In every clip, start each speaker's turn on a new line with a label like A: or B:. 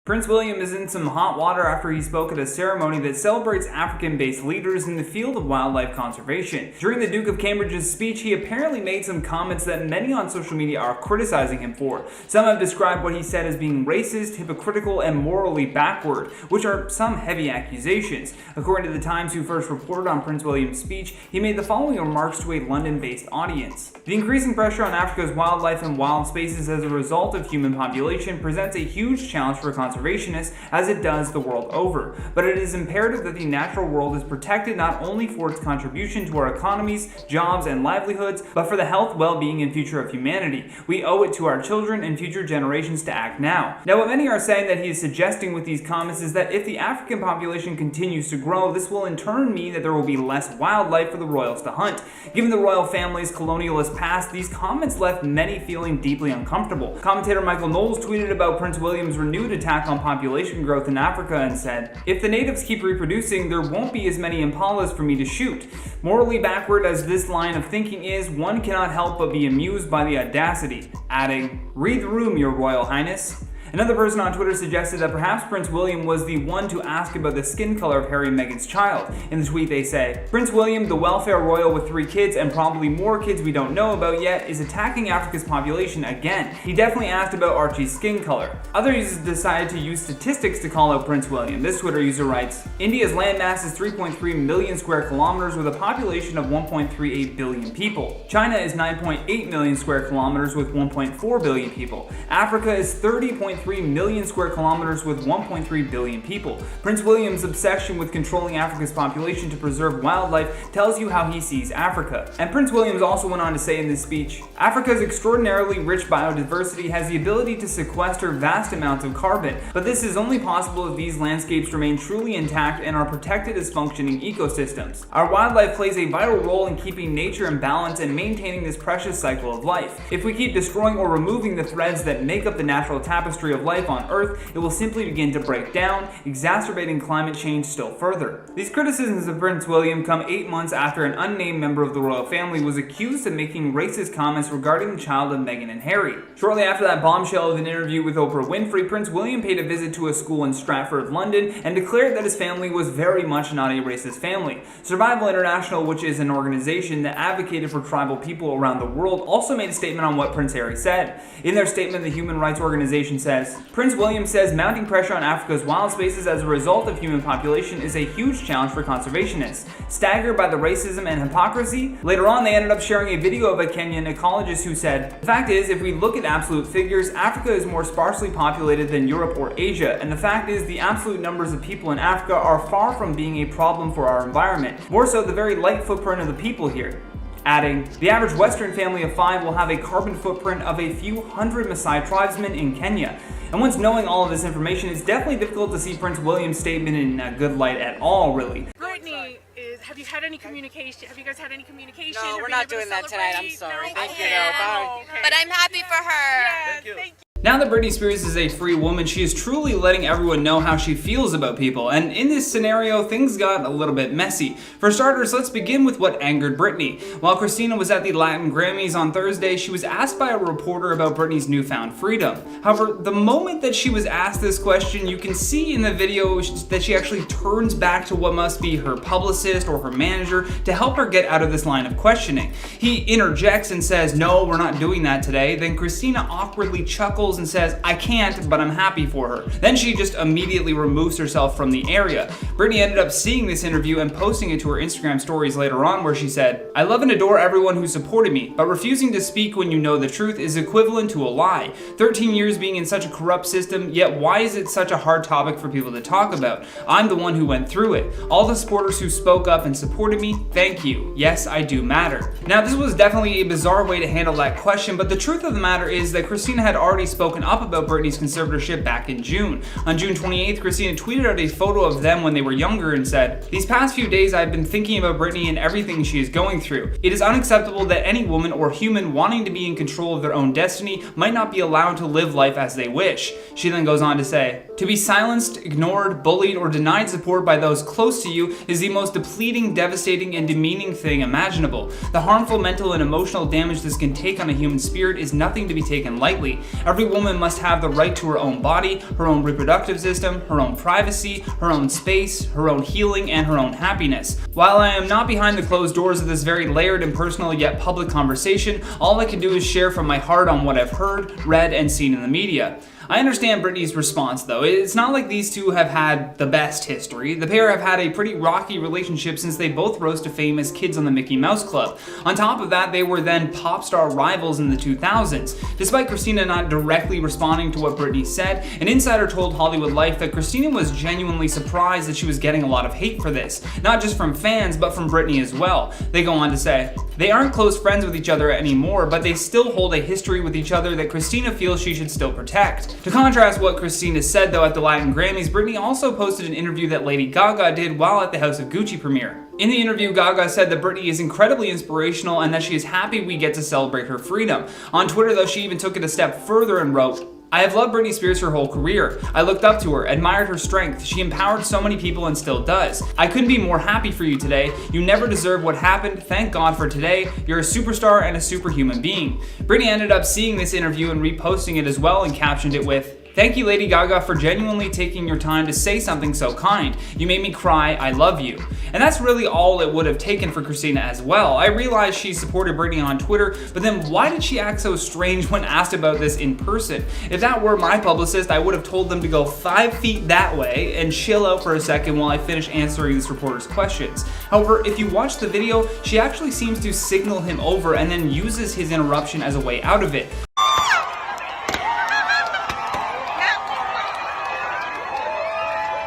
A: Prince William is in some hot water after he spoke at a ceremony that celebrates African-based leaders in the field of wildlife conservation. During the Duke of Cambridge's speech, he apparently made some comments that many on social media are criticizing him for. Some have described what he said as being racist, hypocritical, and morally backward, which are some heavy accusations. According to The Times, who first reported on Prince William's speech, he made the following remarks to a London-based audience. The increasing pressure on Africa's wildlife and wild spaces as a result of human population presents a huge challenge for conservationists as it does the world over. But it is imperative that the natural world is protected not only for its contribution to our economies, jobs, and livelihoods, but for the health, well-being, and future of humanity. We owe it to our children and future generations to act now. Now, what many are saying that he is suggesting with these comments is that if the African population continues to grow, this will in turn mean that there will be less wildlife for the royals to hunt. Given the royal family's colonialist past, these comments left many feeling deeply uncomfortable. Commentator Michael Knowles tweeted about Prince William's renewed attack on population growth in Africa and said, "If the natives keep reproducing, there won't be as many impalas for me to shoot." Morally backward as this line of thinking is, one cannot help but be amused by the audacity, adding, "Read the room, your royal highness." Another person on Twitter suggested that perhaps Prince William was the one to ask about the skin color of Harry and Meghan's child. In the tweet they say, "Prince William, the welfare royal with 3 kids and probably more kids we don't know about yet, is attacking Africa's population again. He definitely asked about Archie's skin color." Other users decided to use statistics to call out Prince William. This Twitter user writes, "India's landmass is 3.3 million square kilometers with a population of 1.38 billion people. China is 9.8 million square kilometers with 1.4 billion people. Africa is 30.3 million square kilometers with 1.3 billion people. Prince William's obsession with controlling Africa's population to preserve wildlife tells you how he sees Africa." And Prince Williams also went on to say in this speech, "Africa's extraordinarily rich biodiversity has the ability to sequester vast amounts of carbon, but this is only possible if these landscapes remain truly intact and are protected as functioning ecosystems. Our wildlife plays a vital role in keeping nature in balance and maintaining this precious cycle of life. If we keep destroying or removing the threads that make up the natural tapestry of life on Earth, it will simply begin to break down, exacerbating climate change still further." These criticisms of Prince William come 8 months after an unnamed member of the royal family was accused of making racist comments regarding the child of Meghan and Harry. Shortly after that bombshell of an interview with Oprah Winfrey, Prince William paid a visit to a school in Stratford, London, and declared that his family was very much not a racist family. Survival International, which is an organization that advocated for tribal people around the world, also made a statement on what Prince Harry said. In their statement, the human rights organization says, "Prince William says mounting pressure on Africa's wild spaces as a result of human population is a huge challenge for conservationists. Staggered by the racism and hypocrisy?" Later on, they ended up sharing a video of a Kenyan ecologist who said, "The fact is, if we look at absolute figures, Africa is more sparsely populated than Europe or Asia, and the fact is the absolute numbers of people in Africa are far from being a problem for our environment, more so the very light footprint of the people here." Adding, "The average Western family of 5 will have a carbon footprint of a few hundred Maasai tribesmen in Kenya." And once knowing all of this information, it's definitely difficult to see Prince William's statement in a good light at all, really.
B: Britney, have you had any communication? Have you guys had any communication?
C: No, we're not doing that tonight. I'm sorry.
B: No?
C: Thank you.
B: Okay.
C: No, bye.
B: Oh, okay.
D: But I'm happy for her.
B: Yes, thank you.
A: Now that Britney Spears is a free woman, she is truly letting everyone know how she feels about people, and in this scenario, things got a little bit messy. For starters, let's begin with what angered Britney. While Christina was at the Latin Grammys on Thursday, she was asked by a reporter about Britney's newfound freedom. However, the moment that she was asked this question, you can see in the video that she actually turns back to what must be her publicist or her manager to help her get out of this line of questioning. He interjects and says, "No, we're not doing that today." Then Christina awkwardly chuckles and says, "I can't, but I'm happy for her." Then she just immediately removes herself from the area. Britney ended up seeing this interview and posting it to her Instagram stories later on, where she said, "I love and adore everyone who supported me, but refusing to speak when you know the truth is equivalent to a lie. 13 years being in such a corrupt system, yet why is it such a hard topic for people to talk about? I'm the one who went through it. All the supporters who spoke up and supported me, thank you. Yes, I do matter." Now, this was definitely a bizarre way to handle that question, but the truth of the matter is that Christina had already spoken up about Britney's conservatorship back in June. On June 28th, Christina tweeted out a photo of them when they were younger and said, "These past few days I've been thinking about Britney and everything she is going through. It is unacceptable that any woman or human wanting to be in control of their own destiny might not be allowed to live life as they wish." She then goes on to say, "To be silenced, ignored, bullied, or denied support by those close to you is the most depleting, devastating, and demeaning thing imaginable. The harmful mental and emotional damage this can take on a human spirit is nothing to be taken lightly. Every woman must have the right to her own body, her own reproductive system, her own privacy, her own space, her own healing, and her own happiness. While I am not behind the closed doors of this very layered and personal yet public conversation, all I can do is share from my heart on what I've heard, read, and seen in the media. I understand Britney's response though. It's not like these two have had the best history. The pair have had a pretty rocky relationship since they both rose to fame as kids on the Mickey Mouse Club. On top of that, they were then pop star rivals in the 2000s. Despite Christina not directly responding to what Britney said, an insider told Hollywood Life that Christina was genuinely surprised that she was getting a lot of hate for this. Not just from fans, but from Britney as well. They go on to say, they aren't close friends with each other anymore, but they still hold a history with each other that Christina feels she should still protect. To contrast what Christina said though at the Latin Grammys, Britney also posted an interview that Lady Gaga did while at the House of Gucci premiere. In the interview, Gaga said that Britney is incredibly inspirational and that she is happy we get to celebrate her freedom. On Twitter though, she even took it a step further and wrote, I have loved Britney Spears her whole career. I looked up to her, admired her strength. She empowered so many people and still does. I couldn't be more happy for you today. You never deserved what happened. Thank God for today. You're a superstar and a superhuman being. Britney ended up seeing this interview and reposting it as well and captioned it with, thank you, Lady Gaga, for genuinely taking your time to say something so kind. You made me cry. I love you. And that's really all it would have taken for Christina as well. I realize she supported Britney on Twitter, but then why did she act so strange when asked about this in person? If that were my publicist, I would have told them to go 5 feet that way and chill out for a second while I finish answering this reporter's questions. However, if you watch the video, she actually seems to signal him over and then uses his interruption as a way out of it.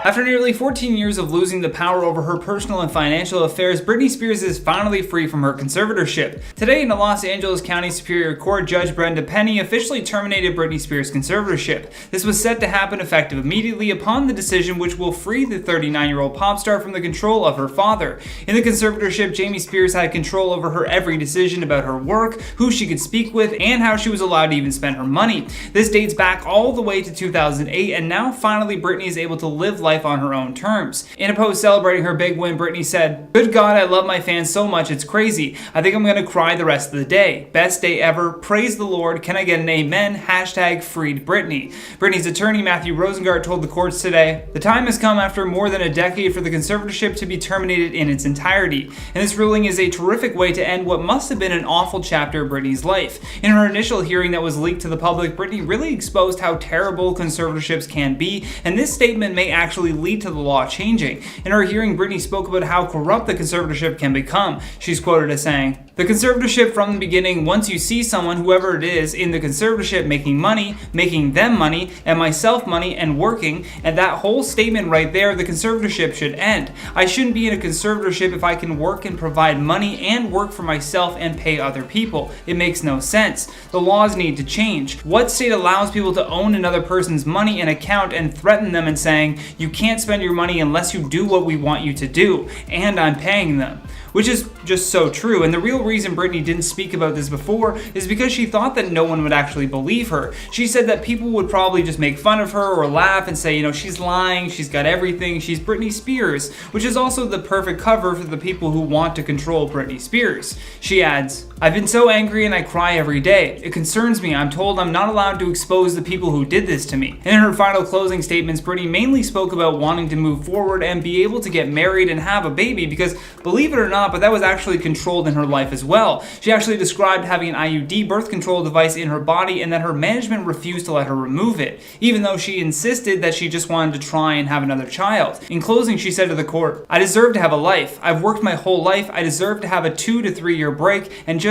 A: After nearly 14 years of losing the power over her personal and financial affairs, Britney Spears is finally free from her conservatorship. Today in the Los Angeles County Superior Court, Judge Brenda Penny officially terminated Britney Spears' conservatorship. This was set to happen effective immediately upon the decision, which will free the 39-year-old pop star from the control of her father. In the conservatorship, Jamie Spears had control over her every decision about her work, who she could speak with, and how she was allowed to even spend her money. This dates back all the way to 2008, and now finally Britney is able to live life on her own terms. In a post celebrating her big win, Britney said, "Good God, I love my fans so much, it's crazy. I think I'm gonna cry the rest of the day. Best day ever. Praise the Lord. Can I get an amen? Hashtag freed Britney." Britney's attorney, Matthew Rosengart, told the courts today, "The time has come after more than a decade for the conservatorship to be terminated in its entirety. And this ruling is a terrific way to end what must have been an awful chapter of Britney's life." In her initial hearing that was leaked to the public, Britney really exposed how terrible conservatorships can be, and this statement may actually lead to the law changing. In her hearing, Britney spoke about how corrupt the conservatorship can become. She's quoted as saying, "The conservatorship from the beginning, once you see someone, whoever it is, in the conservatorship making money, making them money, and myself money, and working, and that whole statement right there, the conservatorship should end. I shouldn't be in a conservatorship if I can work and provide money and work for myself and pay other people. It makes no sense. The laws need to change. What state allows people to own another person's money and account and threaten them and saying, you can't spend your money unless you do what we want you to do, and I'm paying them?" Which is just so true, and the real reason Britney didn't speak about this before is because she thought that no one would actually believe her. She said that people would probably just make fun of her or laugh and say, she's lying, she's got everything, she's Britney Spears, which is also the perfect cover for the people who want to control Britney Spears. She adds, "I've been so angry and I cry every day. It concerns me. I'm told I'm not allowed to expose the people who did this to me." In her final closing statements, Britney mainly spoke about wanting to move forward and be able to get married and have a baby because, believe it or not, but that was actually controlled in her life as well. She actually described having an IUD birth control device in her body and that her management refused to let her remove it, even though she insisted that she just wanted to try and have another child. In closing, she said to the court, "I deserve to have a life. I've worked my whole life. I deserve to have a 2 to 3 year break and just,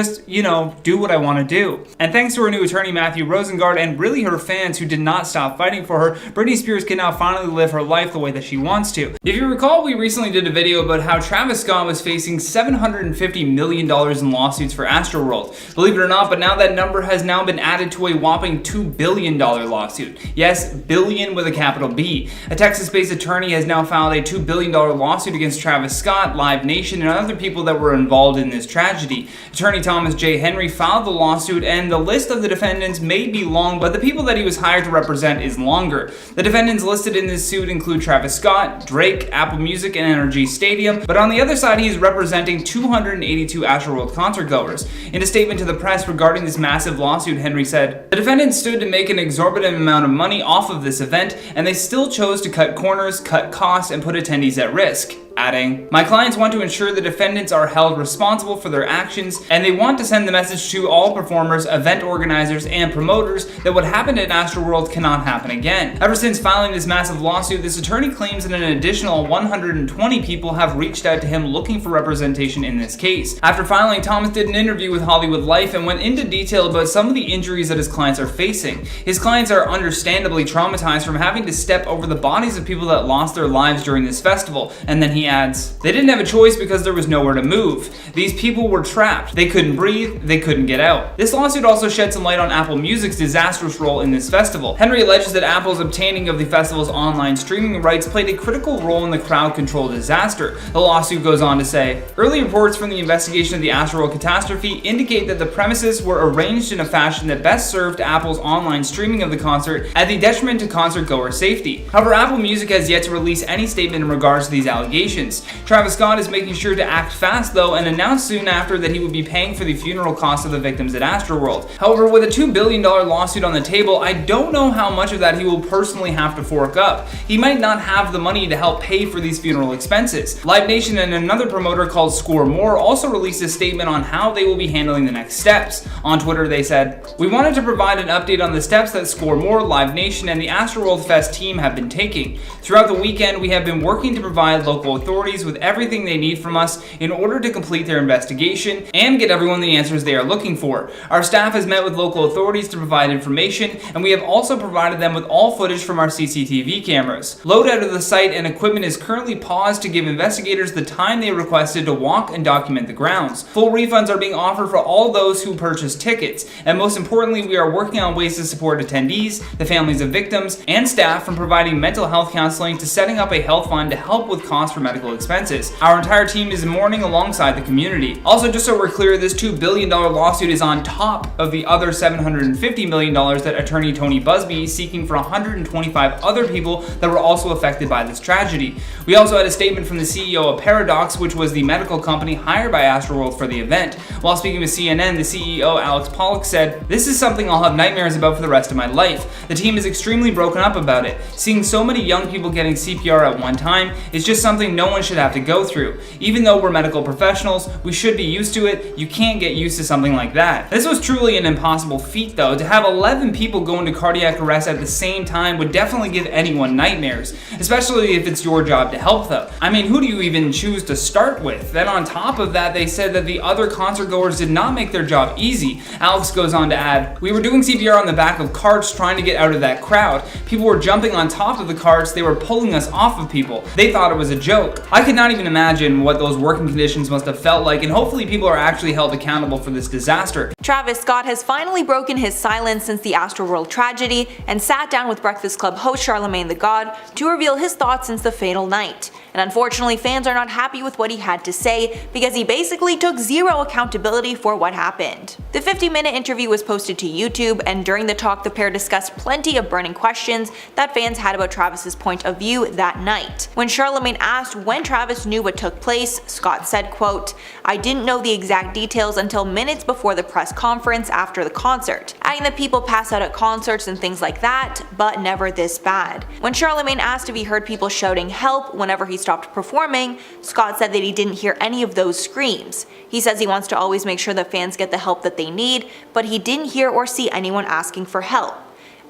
A: do what I want to do." And thanks to her new attorney, Matthew Rosengart, and really her fans who did not stop fighting for her, Britney Spears can now finally live her life the way that she wants to. If you recall, we recently did a video about how Travis Scott was facing $750 million in lawsuits for Astroworld. Believe it or not, but now that number has now been added to a whopping $2 billion lawsuit. Yes, billion with a capital B. A Texas-based attorney has now filed a $2 billion lawsuit against Travis Scott, Live Nation, and other people that were involved in this tragedy. Attorney Thomas J. Henry filed the lawsuit, and the list of the defendants may be long, but the people that he was hired to represent is longer. The defendants listed in this suit include Travis Scott, Drake, Apple Music, and NRG Stadium, but on the other side, he is representing representing 282 Astroworld concert goers. In a statement to the press regarding this massive lawsuit, Henry said, "The defendants stood to make an exorbitant amount of money off of this event, and they still chose to cut corners, cut costs, and put attendees at risk." Adding, "My clients want to ensure the defendants are held responsible for their actions, and they want to send the message to all performers, event organizers, and promoters that what happened at Astroworld cannot happen again." Ever since filing this massive lawsuit, this attorney claims that an additional 120 people have reached out to him looking for representation in this case. After filing, Thomas did an interview with Hollywood Life and went into detail about some of the injuries that his clients are facing. His clients are understandably traumatized from having to step over the bodies of people that lost their lives during this festival, and then he adds, "They didn't have a choice because there was nowhere to move. These people were trapped. They couldn't breathe. They couldn't get out." This lawsuit also sheds some light on Apple Music's disastrous role in this festival. Henry alleges that Apple's obtaining of the festival's online streaming rights played a critical role in the crowd control disaster. The lawsuit goes on to say, "Early reports from the investigation of the Astroworld catastrophe indicate that the premises were arranged in a fashion that best served Apple's online streaming of the concert at the detriment to concert-goer safety." However, Apple Music has yet to release any statement in regards to these allegations. Travis Scott is making sure to act fast though, and announced soon after that he would be paying for the funeral costs of the victims at Astroworld. However, with a $2 billion lawsuit on the table, I don't know how much of that he will personally have to fork up. He might not have the money to help pay for these funeral expenses. Live Nation and another promoter called Score More also released a statement on how they will be handling the next steps. On Twitter they said, "We wanted to provide an update on the steps that Score More, Live Nation, and the Astroworld Fest team have been taking. Throughout the weekend, we have been working to provide local authorities with everything they need from us in order to complete their investigation and get everyone the answers they are looking for. Our staff has met with local authorities to provide information, and we have also provided them with all footage from our CCTV cameras. Loadout of the site and equipment is currently paused to give investigators the time they requested to walk and document the grounds. Full refunds are being offered for all those who purchased tickets, and most importantly, we are working on ways to support attendees, the families of victims, and staff, from providing mental health counseling to setting up a health fund to help with costs for medical expenses. Our entire team is mourning alongside the community." Also, just so we're clear, this $2 billion lawsuit is on top of the other $750 million that attorney Tony Busby is seeking for 125 other people that were also affected by this tragedy. We also had a statement from the CEO of Paradox, which was the medical company hired by Astroworld for the event. While speaking with CNN, the CEO Alex Pollock said, "This is something I'll have nightmares about for the rest of my life. The team is extremely broken up about it. Seeing so many young people getting CPR at one time is just something no one should have to go through. Even though we're medical professionals, we should be used to it. You can't get used to something like that." This was truly an impossible feat though. To have 11 people go into cardiac arrest at the same time would definitely give anyone nightmares, especially if it's your job to help them. I mean, who do you even choose to start with? Then on top of that, they said that the other concert goers did not make their job easy. Alex goes on to add, "We were doing CPR on the back of carts trying to get out of that crowd. People were jumping on top of the carts, they were pulling us off of people. They thought it was a joke." I could not even imagine what those working conditions must have felt like, and hopefully people are actually held accountable for this disaster.
D: Travis Scott has finally broken his silence since the Astroworld tragedy and sat down with Breakfast Club host Charlamagne tha God to reveal his thoughts since the fatal night. And unfortunately, fans are not happy with what he had to say because he basically took zero accountability for what happened. The 50-minute interview was posted to YouTube, and during the talk the pair discussed plenty of burning questions that fans had about Travis's point of view that night. When Charlamagne asked when Travis knew what took place, Scott said, quote, "I didn't know the exact details until minutes before the press conference after the concert, adding that people pass out at concerts and things like that, but never this bad." When Charlamagne asked if he heard people shouting help whenever he stopped performing, Scott said that he didn't hear any of those screams. He says he wants to always make sure that fans get the help that they need, but he didn't hear or see anyone asking for help.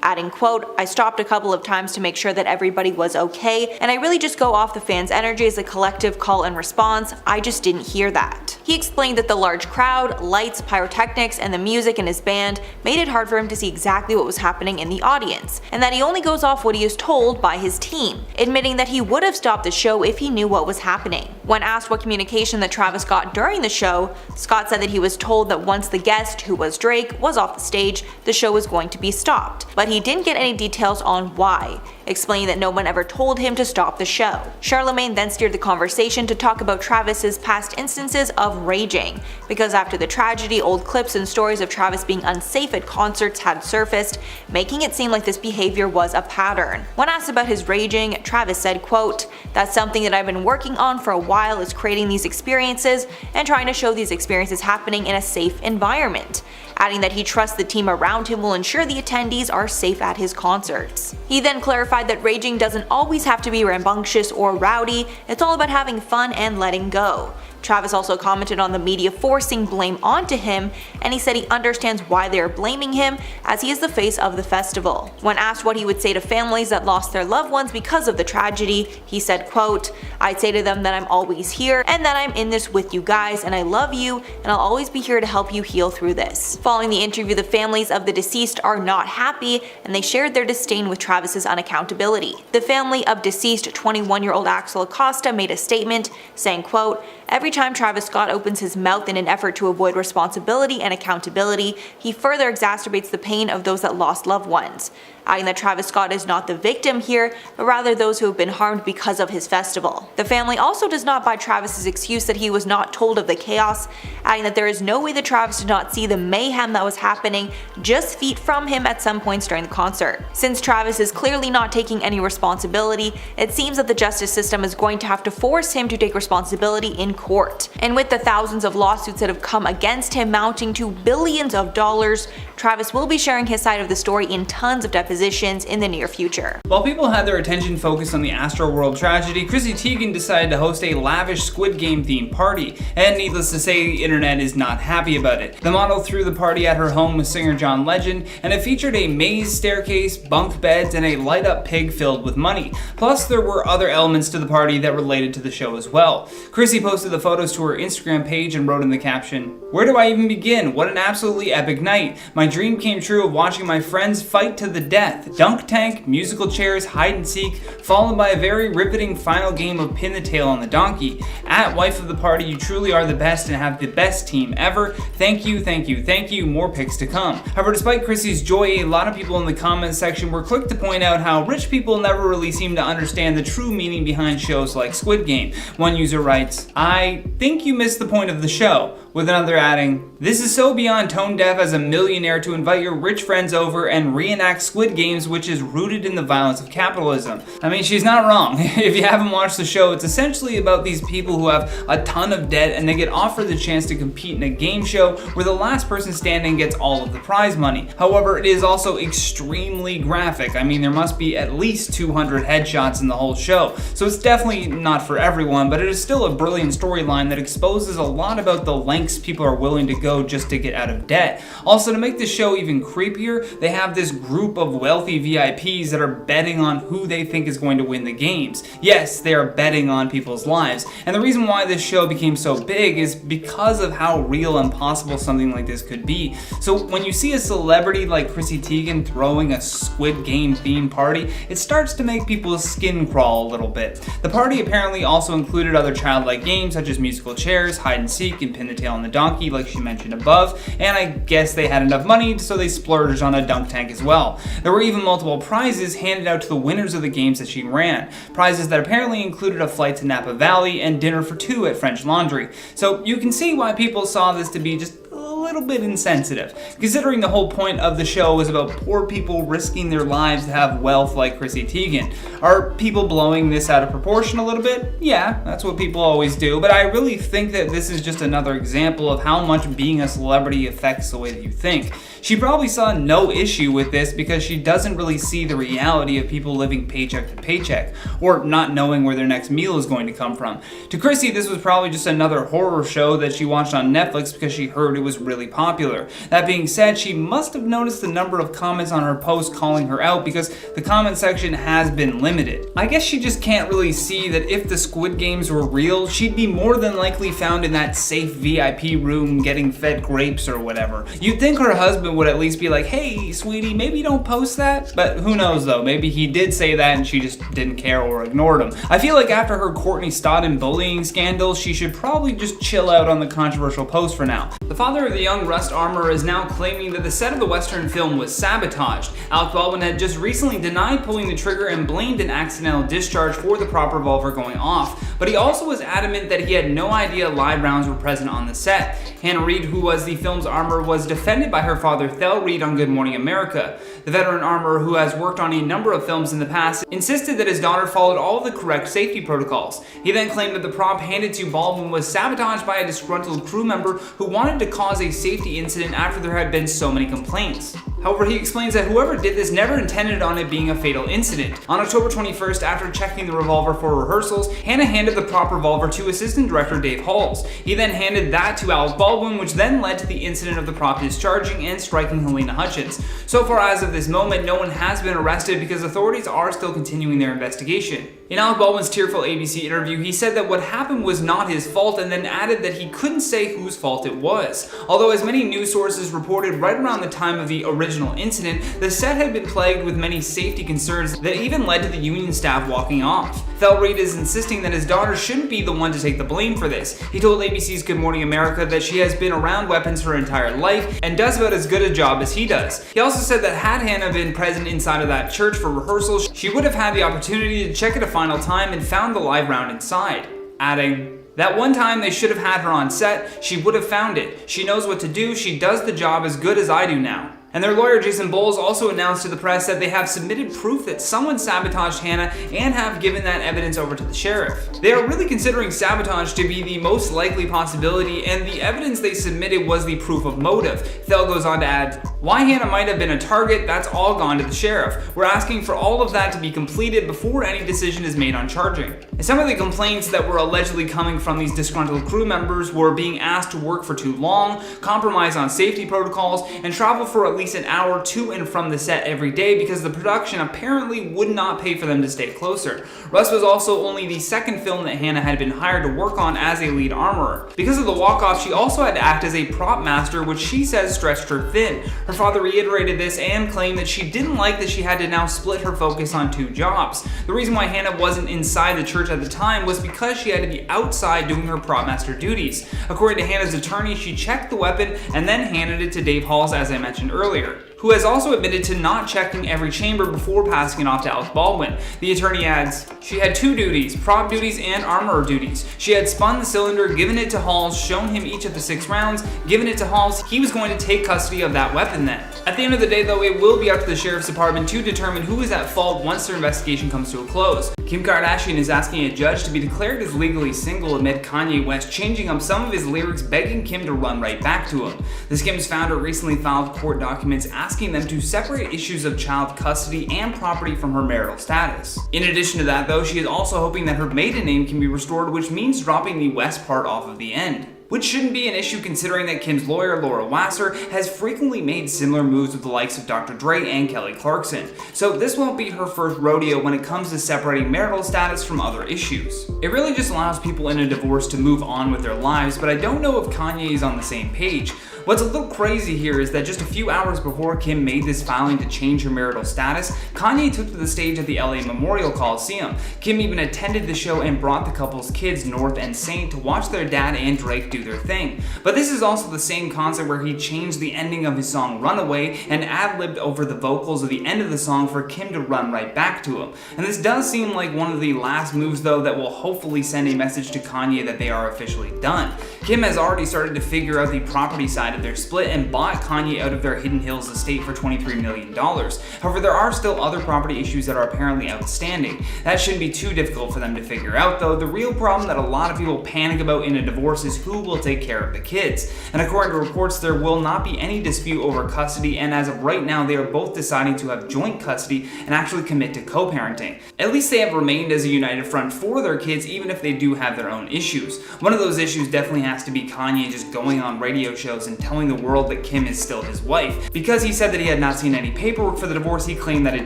D: Adding, quote, "I stopped a couple of times to make sure that everybody was okay, and I really just go off the fans' energy as a collective call and response. I just didn't hear that." He explained that the large crowd, lights, pyrotechnics, and the music in his band made it hard for him to see exactly what was happening in the audience, and that he only goes off what he is told by his team, admitting that he would have stopped the show if he knew what was happening. When asked what communication that Travis got during the show, Scott said that he was told that once the guest, who was Drake, was off the stage, the show was going to be stopped, but he didn't get any details on why. explaining that no one ever told him to stop the show. Charlamagne then steered the conversation to talk about Travis's past instances of raging, because after the tragedy, old clips and stories of Travis being unsafe at concerts had surfaced, making it seem like this behavior was a pattern. When asked about his raging, Travis said, quote, "That's something that I've been working on for a while, is creating these experiences and trying to show these experiences happening in a safe environment," adding that he trusts the team around him will ensure the attendees are safe at his concerts. He then clarified that raging doesn't always have to be rambunctious or rowdy, it's all about having fun and letting go. Travis also commented on the media forcing blame onto him, and he said he understands why they are blaming him, as he is the face of the festival. When asked what he would say to families that lost their loved ones because of the tragedy, he said, quote, "I'd say to them that I'm always here and that I'm in this with you guys and I love you and I'll always be here to help you heal through this." Following the interview, the families of the deceased are not happy, and they shared their disdain with Travis's unaccountability. The family of deceased 21-year-old Axel Acosta made a statement saying, quote, "Every time Travis Scott opens his mouth in an effort to avoid responsibility and accountability, he further exacerbates the pain of those that lost loved ones," adding that Travis Scott is not the victim here, but rather those who have been harmed because of his festival. The family also does not buy Travis's excuse that he was not told of the chaos, adding that there is no way that Travis did not see the mayhem that was happening just feet from him at some points during the concert. Since Travis is clearly not taking any responsibility, it seems that the justice system is going to have to force him to take responsibility in court. And with the thousands of lawsuits that have come against him mounting to billions of dollars, Travis will be sharing his side of the story in tons of depositions in the near future.
A: While people had their attention focused on the Astroworld tragedy, Chrissy Teigen decided to host a lavish Squid Game themed party, and needless to say, the internet is not happy about it. The model threw the party at her home with singer John Legend, and it featured a maze staircase, bunk beds, and a light up pig filled with money. Plus, there were other elements to the party that related to the show as well. Chrissy posted the photos to her Instagram page and wrote in the caption, "Where do I even begin? What an absolutely epic night. My dream came true of watching my friends fight to the death. Dunk tank, musical chairs, hide and seek, followed by a very riveting final game of pin the tail on the donkey. At wife of the party, you truly are the best and have the best team ever. Thank you, thank you, thank you. More pics to come." However, despite Chrissy's joy, a lot of people in the comments section were quick to point out how rich people never really seem to understand the true meaning behind shows like Squid Game. One user writes, "I think you missed the point of the show," with another adding, "This is so beyond tone deaf as a millionaire to invite your rich friends over and reenact Squid Games, which is rooted in the violence of capitalism." I mean, she's not wrong. If you haven't watched the show, it's essentially about these people who have a ton of debt and they get offered the chance to compete in a game show where the last person standing gets all of the prize money. However, it is also extremely graphic. I mean, there must be at least 200 headshots in the whole show, so it's definitely not for everyone, but it is still a brilliant storyline that exposes a lot about the lengths people are willing to go just to get out of debt. Also, to make this show even creepier, they have this group of wealthy VIPs that are betting on who they think is going to win the games. Yes, they are betting on people's lives. And the reason why this show became so big is because of how real and possible something like this could be. So when you see a celebrity like Chrissy Teigen throwing a Squid Game themed party, it starts to make people's skin crawl a little bit. The party apparently also included other childlike games such as musical chairs, hide and seek, and pin the tail on the donkey like she mentioned above, and I guess they had enough money so they splurged on a dunk tank as well. There were even multiple prizes handed out to the winners of the games that she ran, prizes that apparently included a flight to Napa Valley and dinner for two at French Laundry. So you can see why people saw this to be just a little bit insensitive, considering the whole point of the show was about poor people risking their lives to have wealth like Chrissy Teigen. Are people blowing this out of proportion a little bit? Yeah, that's what people always do, but I really think that this is just another example of how much being a celebrity affects the way that you think. She probably saw no issue with this because she doesn't really see the reality of people living paycheck to paycheck, or not knowing where their next meal is going to come from. To Chrissy, this was probably just another horror show that she watched on Netflix because she heard it was really popular. That being said, she must have noticed the number of comments on her post calling her out because the comment section has been limited. I guess she just can't really see that if the Squid Games were real, she'd be more than likely found in that safe VIP room getting fed grapes or whatever. You'd think her husband would at least be like, "Hey, sweetie, maybe don't post that." But who knows though, maybe he did say that and she just didn't care or ignored him. I feel like after her Courtney Stodden bullying scandal, she should probably just chill out on the controversial post for now. The father of the young Rust Armour is now claiming that the set of the Western film was sabotaged. Alec Baldwin had just recently denied pulling the trigger and blamed an accidental discharge for the prop revolver going off, but he also was adamant that he had no idea live rounds were present on the set. Hannah Reid, who was the film's armor, was defended by her father Thel Reid on Good Morning America. The veteran armorer, who has worked on a number of films in the past, insisted that his daughter followed all of the correct safety protocols. He then claimed that the prop handed to Baldwin was sabotaged by a disgruntled crew member who wanted to cause a safety incident after there had been so many complaints. However, he explains that whoever did this never intended on it being a fatal incident. On October 21st, after checking the revolver for rehearsals, Hannah handed the prop revolver to assistant director Dave Halls. He then handed that to Alec Baldwin, which then led to the incident of the prop discharging and striking Helena Hutchins. So far as of this moment, no one has been arrested because authorities are still continuing their investigation. In Alec Baldwin's tearful ABC interview, he said that what happened was not his fault and then added that he couldn't say whose fault it was. Although as many news sources reported right around the time of the original incident, the set had been plagued with many safety concerns that even led to the union staff walking off. Thel Reid is insisting that his daughter shouldn't be the one to take the blame for this. He told ABC's Good Morning America that she has been around weapons her entire life and does about as good a job as he does. He also said that had Hannah been present inside of that church for rehearsals, she would have had the opportunity to check it a final time and found the live round inside, adding, "That one time they should have had her on set, she would have found it. She knows what to do, she does the job as good as I do now." And their lawyer Jason Bowles also announced to the press that they have submitted proof that someone sabotaged Hannah and have given that evidence over to the sheriff. They are really considering sabotage to be the most likely possibility, and the evidence they submitted was the proof of motive. Thel goes on to add, "Why Hannah might have been a target, that's all gone to the sheriff. We're asking for all of that to be completed before any decision is made on charging." And some of the complaints that were allegedly coming from these disgruntled crew members were being asked to work for too long, compromise on safety protocols, and travel for at least an hour to and from the set every day because the production apparently would not pay for them to stay closer. Rust was also only the second film that Hannah had been hired to work on as a lead armorer. Because of the walk-off, she also had to act as a prop master, which she says stretched her thin. Her father reiterated this and claimed that she didn't like that she had to now split her focus on two jobs. The reason why Hannah wasn't inside the church at the time was because she had to be outside doing her prop master duties. According to Hannah's attorney, she checked the weapon and then handed it to Dave Halls, as I mentioned earlier, who has also admitted to not checking every chamber before passing it off to Alec Baldwin. The attorney adds, "She had two duties, prop duties and armorer duties. She had spun the cylinder, given it to Halls, shown him each of the 6 rounds, given it to Halls. He was going to take custody of that weapon then." At the end of the day though, it will be up to the sheriff's department to determine who is at fault once their investigation comes to a close. Kim Kardashian is asking a judge to be declared as legally single amid Kanye West changing up some of his lyrics, begging Kim to run right back to him. The Skims founder recently filed court documents asking them to separate issues of child custody and property from her marital status. In addition to that though, she is also hoping that her maiden name can be restored, which means dropping the West part off of the end, which shouldn't be an issue considering that Kim's lawyer, Laura Wasser, has frequently made similar moves with the likes of Dr. Dre and Kelly Clarkson. So this won't be her first rodeo when it comes to separating marital status from other issues. It really just allows people in a divorce to move on with their lives, but I don't know if Kanye is on the same page. What's a little crazy here is that just a few hours before Kim made this filing to change her marital status, Kanye took to the stage at the LA Memorial Coliseum. Kim even attended the show and brought the couple's kids, North and Saint, to watch their dad and Drake do their thing. But this is also the same concept where he changed the ending of his song Runaway and ad-libbed over the vocals of the end of the song for Kim to run right back to him. And this does seem like one of the last moves though that will hopefully send a message to Kanye that they are officially done. Kim has already started to figure out the property side of their split and bought Kanye out of their Hidden Hills estate for $23 million. However, there are still other property issues that are apparently outstanding. That shouldn't be too difficult for them to figure out though. The real problem that a lot of people panic about in a divorce is who will take care of the kids. And according to reports, there will not be any dispute over custody, and as of right now, they are both deciding to have joint custody and actually commit to co-parenting. At least they have remained as a united front for their kids, even if they do have their own issues. One of those issues definitely has to be Kanye just going on radio shows and telling the world that Kim is still his wife. Because he said that he had not seen any paperwork for the divorce, he claimed that it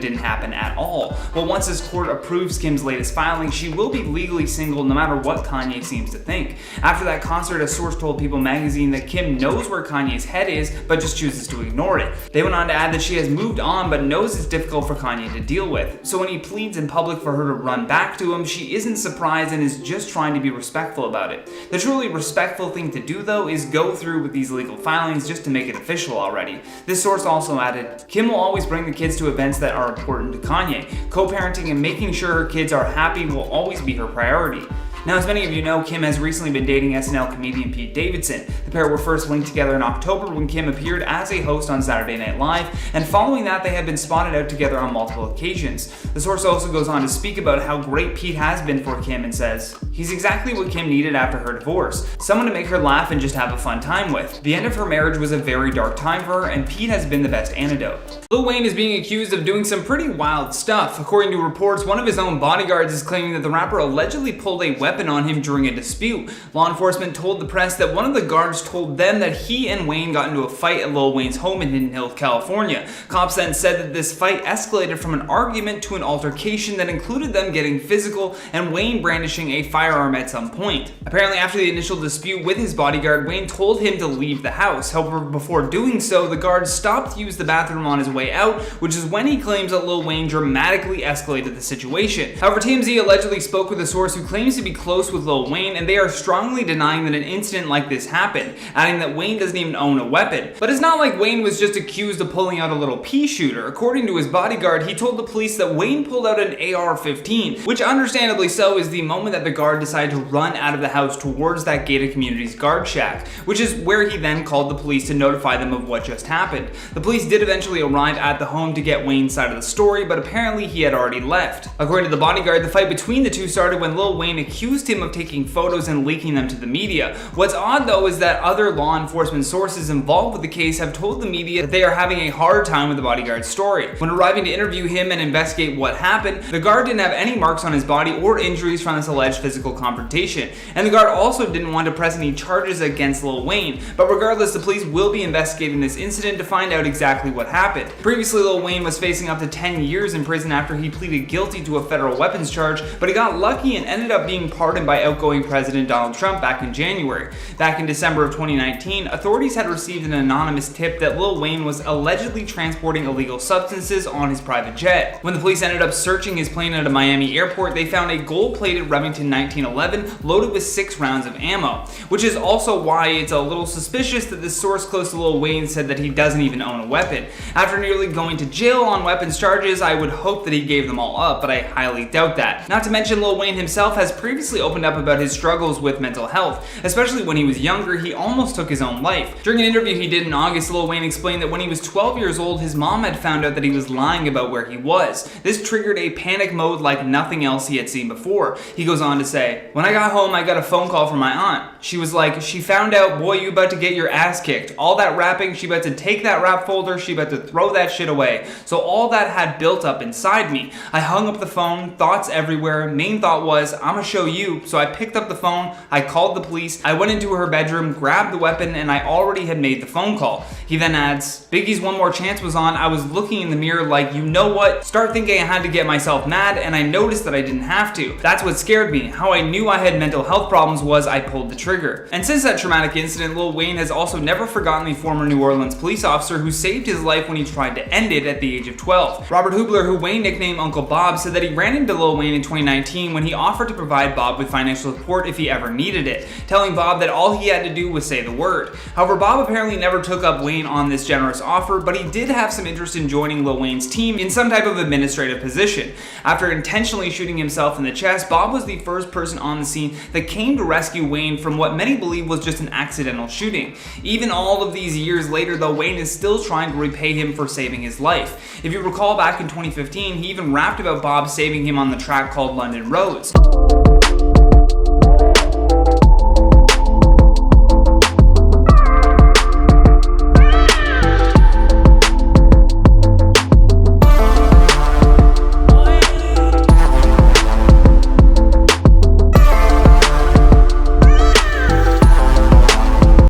A: didn't happen at all. Well, once his court approves Kim's latest filing, she will be legally single no matter what Kanye seems to think. After that concert, a source told People magazine that Kim knows where Kanye's head is, but just chooses to ignore it. They went on to add that she has moved on, but knows it's difficult for Kanye to deal with. So when he pleads in public for her to run back to him, she isn't surprised and is just trying to be respectful about it. The truly respectful thing to do though is go through with these legal filings just to make it official already. This source also added, Kim will always bring the kids to events that are important to Kanye. Co-parenting and making sure her kids are happy will always be her priority. Now, as many of you know, Kim has recently been dating SNL comedian Pete Davidson. The pair were first linked together in October when Kim appeared as a host on Saturday Night Live, and following that they have been spotted out together on multiple occasions. The source also goes on to speak about how great Pete has been for Kim and says, he's exactly what Kim needed after her divorce, someone to make her laugh and just have a fun time with. The end of her marriage was a very dark time for her, and Pete has been the best antidote. Lil Wayne is being accused of doing some pretty wild stuff. According to reports, one of his own bodyguards is claiming that the rapper allegedly pulled a weapon on him during a dispute. Law enforcement told the press that one of the guards told them that he and Wayne got into a fight at Lil Wayne's home in Hidden Hills, California. Cops then said that this fight escalated from an argument to an altercation that included them getting physical and Wayne brandishing a firearm at some point. Apparently, after the initial dispute with his bodyguard, Wayne told him to leave the house. However, before doing so, the guard stopped to use the bathroom on his way out, which is when he claims that Lil Wayne dramatically escalated the situation. However, TMZ allegedly spoke with a source who claims to be close with Lil Wayne, and they are strongly denying that an incident like this happened, adding that Wayne doesn't even own a weapon. But it's not like Wayne was just accused of pulling out a little pea shooter. According to his bodyguard, he told the police that Wayne pulled out an AR-15, which understandably so is the moment that the guard decided to run out of the house towards that gated community's guard shack, which is where he then called the police to notify them of what just happened. The police did eventually arrive at the home to get Wayne's side of the story, but apparently he had already left. According to the bodyguard, the fight between the two started when Lil Wayne accused him of taking photos and leaking them to the media. What's odd though is that other law enforcement sources involved with the case have told the media that they are having a hard time with the bodyguard's story. When arriving to interview him and investigate what happened, the guard didn't have any marks on his body or injuries from this alleged physical confrontation, and the guard also didn't want to press any charges against Lil Wayne. But regardless, the police will be investigating this incident to find out exactly what happened. Previously, Lil Wayne was facing up to 10 years in prison after he pleaded guilty to a federal weapons charge, but he got lucky and ended up being pardoned by outgoing President Donald Trump back in January. Back in December of 2019, authorities had received an anonymous tip that Lil Wayne was allegedly transporting illegal substances on his private jet. When the police ended up searching his plane at a Miami airport, they found a gold-plated Remington 1911 loaded with 6 rounds of ammo, which is also why it's a little suspicious that this source close to Lil Wayne said that he doesn't even own a weapon. After nearly going to jail on weapons charges, I would hope that he gave them all up, but I highly doubt that. Not to mention, Lil Wayne himself has previously opened up about his struggles with mental health, especially when he was younger. He almost took his own life. During an interview he did in August, Lil Wayne explained that when he was 12 years old, his mom had found out that he was lying about where he was. This triggered a panic mode like nothing else he had seen before. He goes on to say, when I got home, I got a phone call from my aunt. She was like, she found out, boy, you about to get your ass kicked. All that rapping, she about to take that rap folder, she about to throw that shit away. So all that had built up inside me. I hung up the phone, thoughts everywhere. Main thought was, I'ma show you. So I picked up the phone, I called the police, I went into her bedroom, grabbed the weapon, and I already had made the phone call. He then adds, Biggie's One More Chance was on. I was looking in the mirror like, you know what? Start thinking I had to get myself mad, and I noticed that I didn't have to. That's what scared me. How I knew I had mental health problems was I pulled the trigger. And since that traumatic incident, Lil Wayne has also never forgotten the former New Orleans police officer who saved his life when he tried to end it at the age of 12. Robert Hubler, who Wayne nicknamed Uncle Bob, said that he ran into Lil Wayne in 2019 when he offered to provide Bob with financial support if he ever needed it, telling Bob that all he had to do was say the word. However, Bob apparently never took up Wayne on this generous offer, but he did have some interest in joining Lil Wayne's team in some type of administrative position. After intentionally shooting himself in the chest, Bob was the first person on the scene that came to rescue Wayne from what many believe was just an accidental shooting. Even all of these years later, though, Wayne is still trying to repay him for saving his life. If you recall, back in 2015, he even rapped about Bob saving him on the track called London Roads.